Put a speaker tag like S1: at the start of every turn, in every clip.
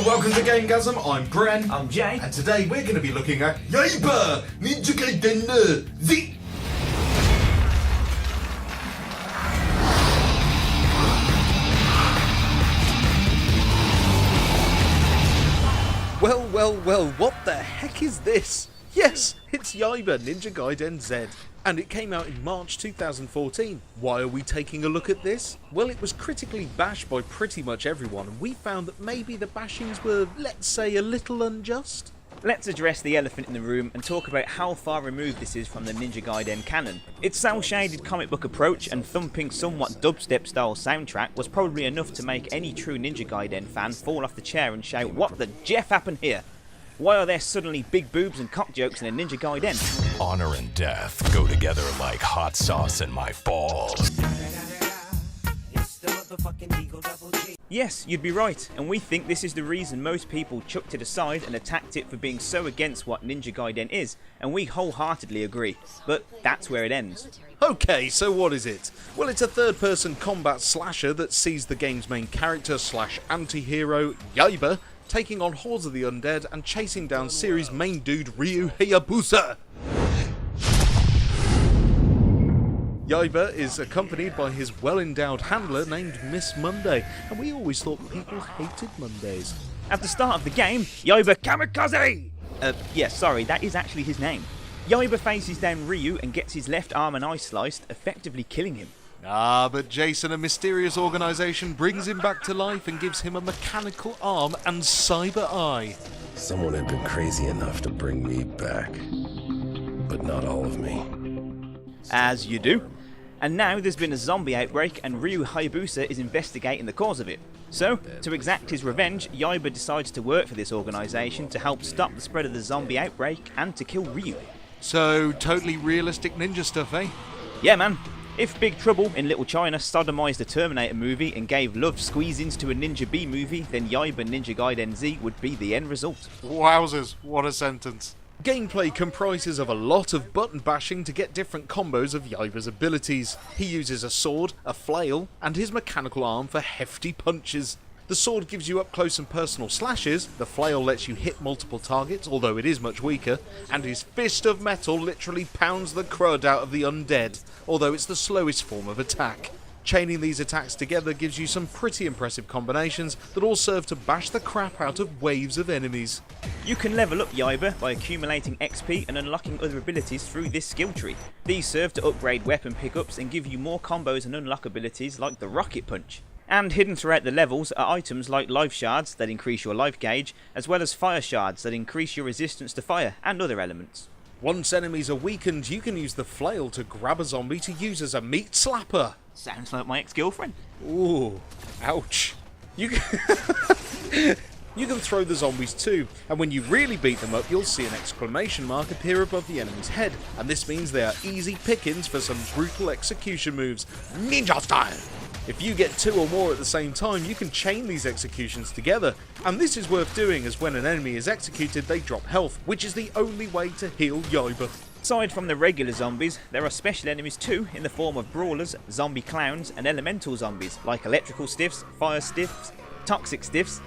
S1: welcome to Gamegasm. I'm Bren.
S2: I'm Jay.
S1: And today we're going to be looking at Yaiba Ninja Gaiden Z.
S3: Well, what the heck is this? Yes, it's Yaiba Ninja Gaiden Z, and it came out in March 2014. Why are we taking a look at this? Well, it was critically bashed by pretty much everyone, and we found that maybe the bashings were, let's say, a little unjust.
S2: Let's address the elephant in the room and talk about how far removed this is from the Ninja Gaiden canon. Its cel-shaded comic book approach and thumping, somewhat dubstep style soundtrack was probably enough to make any true Ninja Gaiden fan fall off the chair and shout, "What the Jeff happened here? Why are there suddenly big boobs and cock jokes in a Ninja Gaiden?"
S4: Honor and death go together like hot sauce in my balls.
S2: Yes, you'd be right, and we think this is the reason most people chucked it aside and attacked it for being so against what Ninja Gaiden is, and we wholeheartedly agree. But that's where it ends.
S3: Okay, so what is it? Well, it's a third-person combat slasher that sees the game's main character slash anti-hero, Yaiba, taking on hordes of the undead and chasing down series main dude Ryu Hayabusa. Yaiba is accompanied by his well-endowed handler named Miss Monday, and we always thought people hated Mondays.
S2: At the start of the game, Yaiba Kamikaze! Sorry, that is actually his name. Yaiba faces down Ryu and gets his left arm and eye sliced, effectively killing him.
S3: But Jason, a mysterious organisation, brings him back to life and gives him a mechanical arm and cyber eye.
S5: Someone had been crazy enough to bring me back, but not all of me.
S2: As you do. And now there's been a zombie outbreak and Ryu Hayabusa is investigating the cause of it. So, to exact his revenge, Yaiba decides to work for this organisation to help stop the spread of the zombie outbreak and to kill Ryu.
S3: So, totally realistic ninja stuff, eh?
S2: Yeah, man. If Big Trouble in Little China sodomized a Terminator movie and gave love squeeze-ins to a Ninja B movie, then Yaiba Ninja Gaiden Z would be the end result.
S3: Wowzers, what a sentence. Gameplay comprises of a lot of button bashing to get different combos of Yaiba's abilities. He uses a sword, a flail, and his mechanical arm for hefty punches. The sword gives you up close and personal slashes, the flail lets you hit multiple targets, although it is much weaker, and his fist of metal literally pounds the crud out of the undead, although it's the slowest form of attack. Chaining these attacks together gives you some pretty impressive combinations that all serve to bash the crap out of waves of enemies.
S2: You can level up Yaiba by accumulating XP and unlocking other abilities through this skill tree. These serve to upgrade weapon pickups and give you more combos and unlock abilities like the Rocket Punch. And hidden throughout the levels are items like life shards that increase your life gauge, as well as fire shards that increase your resistance to fire and other elements.
S3: Once enemies are weakened, you can use the flail to grab a zombie to use as a meat slapper.
S2: Sounds like my ex-girlfriend.
S3: Ooh, ouch. You can throw the zombies too, and when you really beat them up, you'll see an exclamation mark appear above the enemy's head, and this means they are easy pickings for some brutal execution moves, ninja style. If you get two or more at the same time, you can chain these executions together, and this is worth doing as when an enemy is executed, they drop health, which is the only way to heal Yaiba.
S2: Aside from the regular zombies, there are special enemies too in the form of brawlers, zombie clowns, and elemental zombies like electrical stiffs, fire stiffs, toxic stiffs,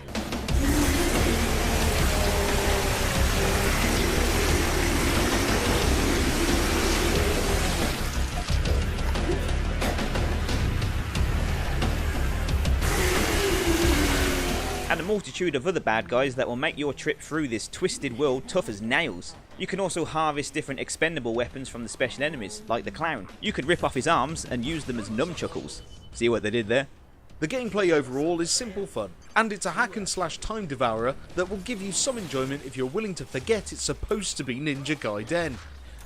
S2: and a multitude of other bad guys that will make your trip through this twisted world tough as nails. You can also harvest different expendable weapons from the special enemies, like the clown. You could rip off his arms and use them as nunchuckles. See what they did there?
S3: The gameplay overall is simple fun, and it's a hack and slash time devourer that will give you some enjoyment if you're willing to forget it's supposed to be Ninja Gaiden.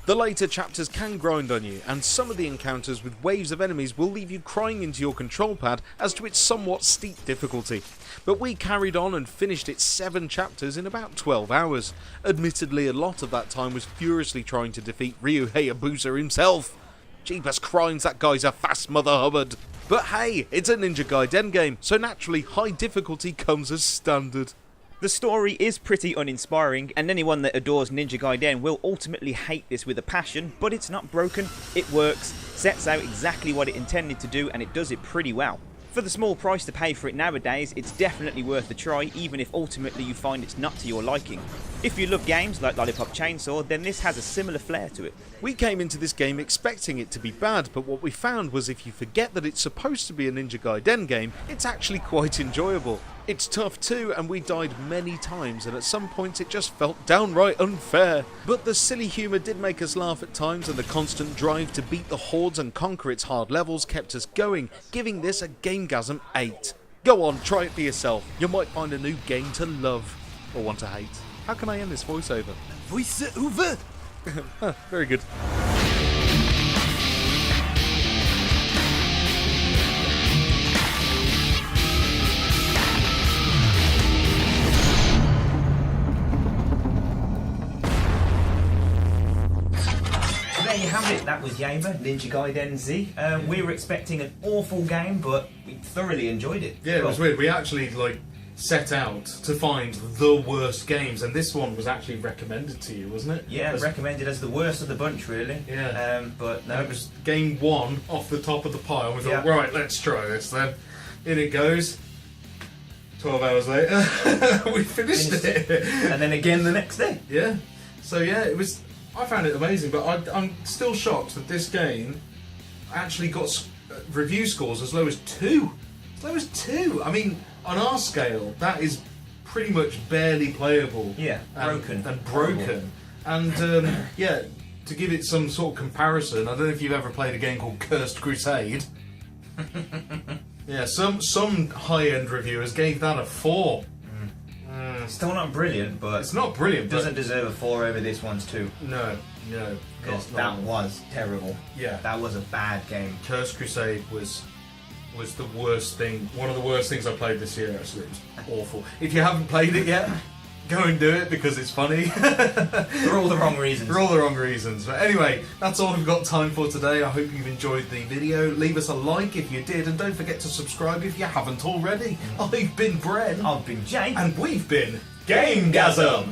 S3: The later chapters can grind on you, and some of the encounters with waves of enemies will leave you crying into your control pad as to its somewhat steep difficulty. But we carried on and finished its 7 chapters in about 12 hours. Admittedly, a lot of that time was furiously trying to defeat Ryu Hayabusa himself. Jeebus crimes, that guy's a fast mother hubbard. But hey, it's a Ninja Gaiden game, so naturally high difficulty comes as standard.
S2: The story is pretty uninspiring, and anyone that adores Ninja Gaiden will ultimately hate this with a passion, but it's not broken, it works, sets out exactly what it intended to do, and it does it pretty well. For the small price to pay for it nowadays, it's definitely worth a try, even if ultimately you find it's not to your liking. If you love games like Lollipop Chainsaw, then this has a similar flair to it.
S3: We came into this game expecting it to be bad, but what we found was if you forget that it's supposed to be a Ninja Gaiden game, it's actually quite enjoyable. It's tough too, and we died many times, and at some points it just felt downright unfair. But the silly humour did make us laugh at times, and the constant drive to beat the hordes and conquer its hard levels kept us going, giving this a Gamegasm 8. Go on, try it for yourself. You might find a new game to love, or want to hate. How can I end this voiceover?
S1: Voiceover!
S3: Very good.
S2: There you have it, that was Yaiba Ninja Gaiden Z. We were expecting an awful game, but we thoroughly enjoyed it.
S1: Yeah, it was weird. We actually set out to find the worst games, and this one was actually recommended to you, wasn't it?
S2: Yeah, recommended as the worst of the bunch, really.
S1: Yeah.
S2: But no,
S1: It was game 1 off the top of the pile. We thought,
S2: Yeah.
S1: right, let's try this then. In it goes. 12 hours later, we finished it.
S2: and then again the next day.
S1: Yeah. So yeah, it was. I found it amazing, but I'm still shocked that this game actually got review scores as low as 2. As low as 2. I mean, on our scale, that is pretty much barely playable.
S2: Yeah, broken.
S1: And broken. And yeah, to give it some sort of comparison, I don't know if you've ever played a game called Cursed Crusade. Yeah, some high-end reviewers gave that a 4.
S2: Still not brilliant, but
S1: It's not brilliant, but
S2: doesn't deserve a 4 over this one's 2.
S1: no,
S2: Because
S1: not-
S2: that was terrible.
S1: Yeah.
S2: That was a bad game.
S1: Cursed Crusade was the worst thing, one of the worst things I played this year. Actually, it was awful. If you haven't played it yet, go and do it because it's funny.
S2: For all the wrong reasons.
S1: For all the wrong reasons. But anyway, that's all we've got time for today. I hope you've enjoyed the video. Leave us a like if you did, and don't forget to subscribe if you haven't already. I've been Bren,
S2: I've been Jake.
S1: and we've been Gamegasm.